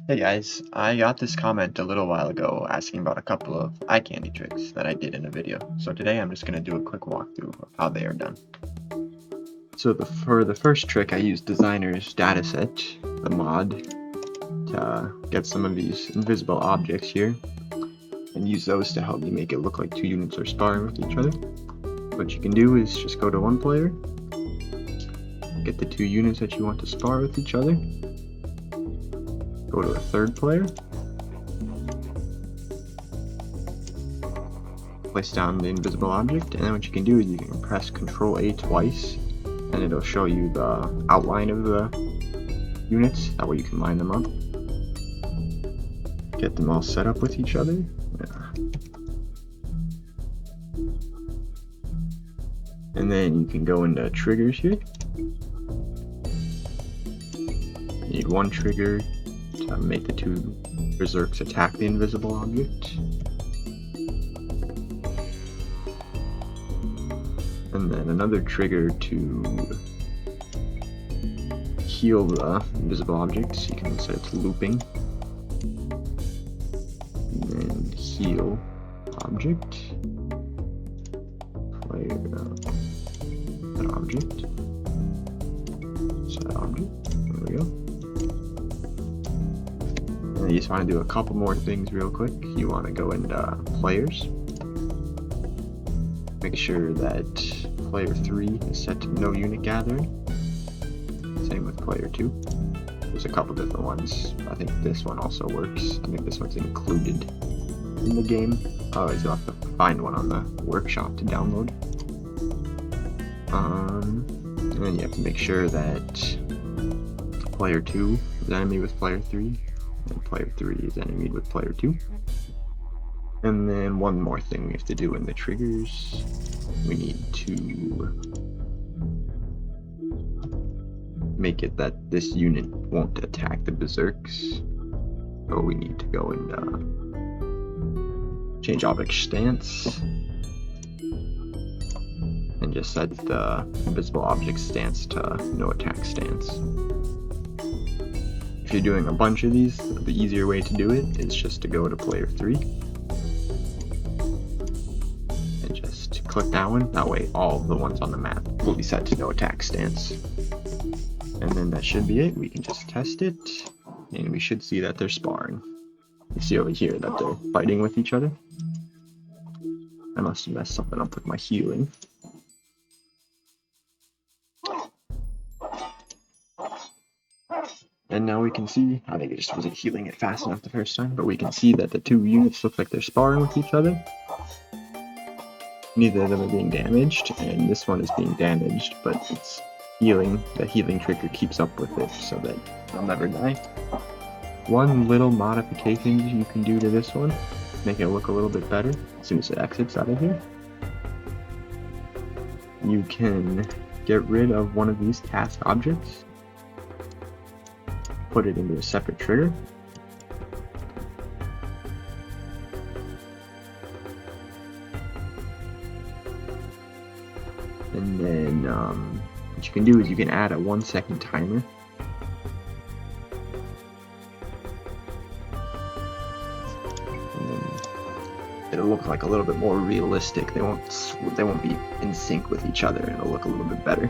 Hey guys, I got this comment a little while ago asking about a couple of eye candy tricks that I did in a video. So today I'm just going to do a quick walkthrough of how they are done. So for the first trick I used Designer's Dataset, the mod, to get some of these invisible objects here and use those to help you make it look like two units are sparring with each other. What you can do is just go to one player, get the two units that you want to spar with each other, go to a third player, place down the invisible object, and then what you can do is you can press Ctrl-A twice, and it'll show you the outline of the units. That way you can line them up. Get them all set up with each other. And then you can go into triggers here. You need one trigger to make the two berserks attack the invisible object. And then another trigger to heal the invisible objects. You can set it to looping. And then heal object. Player set object. Set object. There we go. And you just want to do a couple more things real quick. You want to go into players. Make sure that player 3 is set to no unit gathering. Same with player 2. There's a couple different ones. I think this one also works. I think this one's included in the game. Otherwise you'll have to find one on the workshop to download. And then you have to make sure that player 2 is enemy with player 3, and player 3 is enemy with player 2. And then one more thing we have to do in the triggers, we need to make it that this unit won't attack the berserks. So we need to go and change object stance and just set the invisible object stance to no attack stance. If you're doing a bunch of these, the easier way to do it is just to go to player 3 and just click that one. That way all of the ones on the map will be set to no attack stance. And then that should be it. We can just test it, and we should see that they're sparring. You see over here that they're fighting with each other. I must have messed something up with my healing. And now we can see, I think it just wasn't healing it fast enough the first time, but we can see that the two units look like they're sparring with each other. Neither of them are being damaged, and this one is being damaged, but it's healing. The healing trigger keeps up with it so that they'll never die. One little modification you can do to this one, make it look a little bit better as soon as it exits out of here. You can get rid of one of these task objects, put it into a separate trigger. And then what you can do is you can add a 1-second timer. And then it'll look like a little bit more realistic. They won't be in sync with each other, and it'll look a little bit better.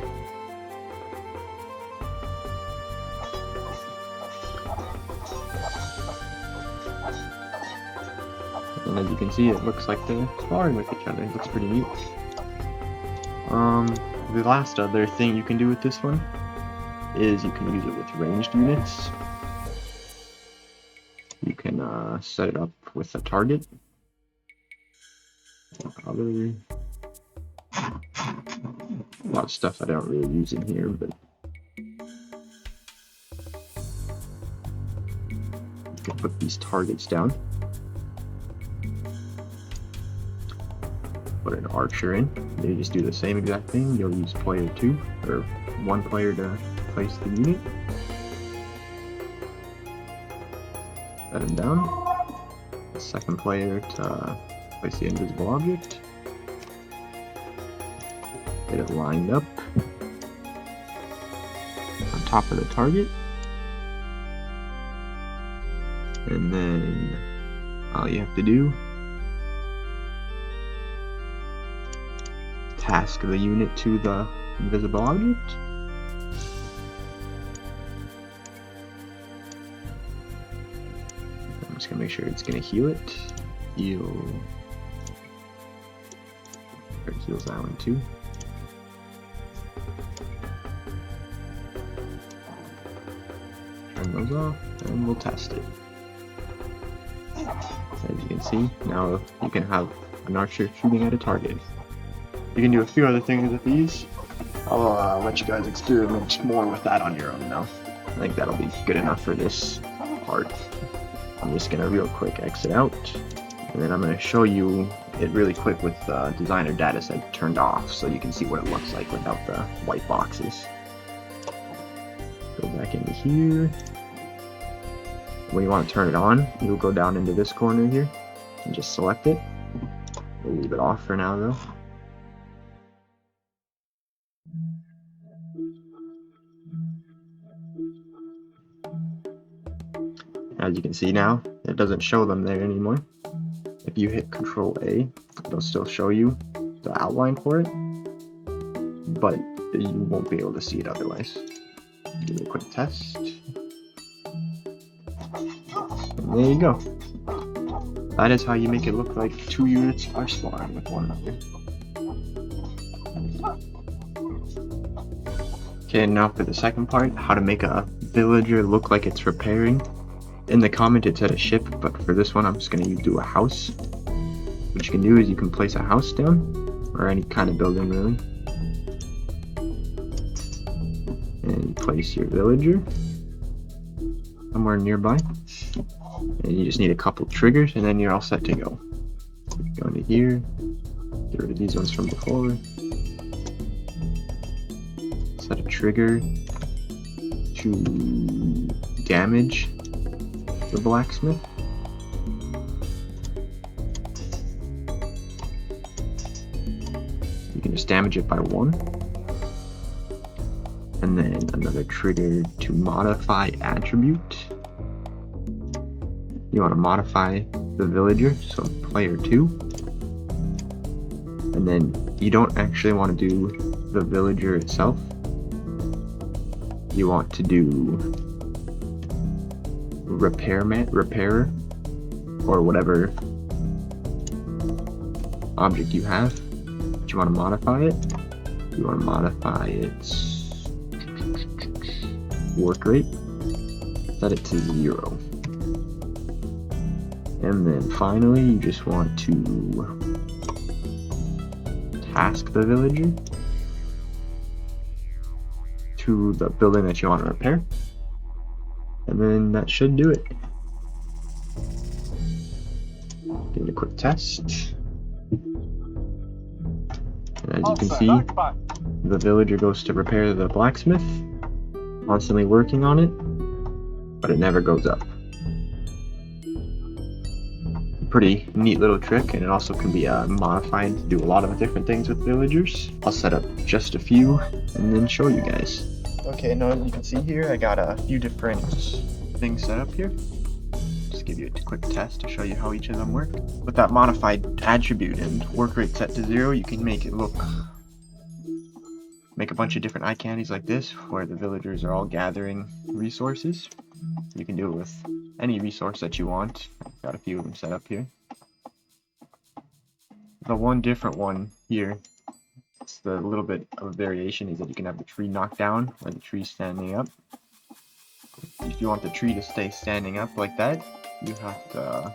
And as you can see, it looks like they're sparring with each other. It looks pretty neat. The last other thing you can do with this one is you can use it with ranged units. You can set it up with a target. A lot of stuff I don't really use in here, but you can put these targets down. Put an archer in. They just do the same exact thing. You'll use player 2 or one player to place the unit. Set him down. The second player to place the invisible object. Get it lined up on top of the target. And then all you have to do, task the unit to the invisible object. I'm just gonna make sure it's gonna heal it. Heal. It heals that one too. Turn those off, and we'll test it. As you can see, now you can have an archer shooting at a target. You can do a few other things with these. I'll let you guys experiment more with that on your own now. I think that'll be good enough for this part. I'm just gonna real quick exit out, and then I'm gonna show you it really quick with the designer dataset turned off so you can see what it looks like without the white boxes. Go back into here. When you want to turn it on, you'll go down into this corner here and just select it. We'll leave it off for now though. As you can see now, it doesn't show them there anymore. If you hit Control A, it'll still show you the outline for it, but you won't be able to see it otherwise. Do a quick test. And there you go. That is how you make it look like two units are sparring with one another. Okay, now for the second part, how to make a villager look like it's repairing. In the comment it said a ship, but for this one I'm just going to do a house. What you can do is you can place a house down, or any kind of building really. And you place your villager somewhere nearby. And you just need a couple triggers and then you're all set to go. Go into here, get rid of these ones from before. Set a trigger to damage the blacksmith. You can just damage it by 1. And then another trigger to modify attribute. You want to modify the villager, so player 2. And then you don't actually want to do the villager itself. You want to do repairer, or whatever object you have. But you want to modify it. You want to modify its work rate. Set it to 0. And then finally, you just want to task the villager to the building that you want to repair. And then that should do it. Give it a quick test. And as you can see, the villager goes to repair the blacksmith, constantly working on it, but it never goes up. Pretty neat little trick, and it also can be modified to do a lot of different things with villagers. I'll set up just a few and then show you guys. Okay, now you can see here I got a few different things set up here. Just give you a quick test to show you how each of them work. With that modified attribute and work rate set to 0, you can make it make a bunch of different eye candies like this, where the villagers are all gathering resources. You can do it with any resource that you want. I've got a few of them set up here. The one different one here, it's the little bit of variation, is that you can have the tree knocked down or the tree standing up. If you want the tree to stay standing up like that, you have to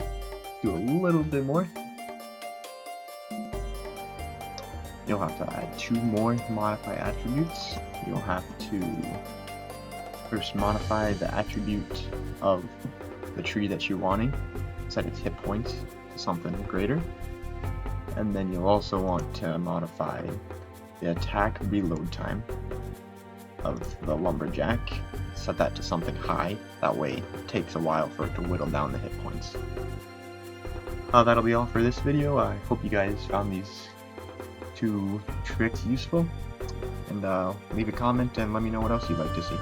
do a little bit more. You'll have to add 2 more modify attributes. You'll have to first modify the attribute of the tree that you're wanting, set its hit points to something greater. And then you'll also want to modify the attack reload time of the lumberjack, set that to something high. That way it takes a while for it to whittle down the hit points. That'll be all for this video. I hope you guys found these 2 tricks useful, and leave a comment and let me know what else you'd like to see.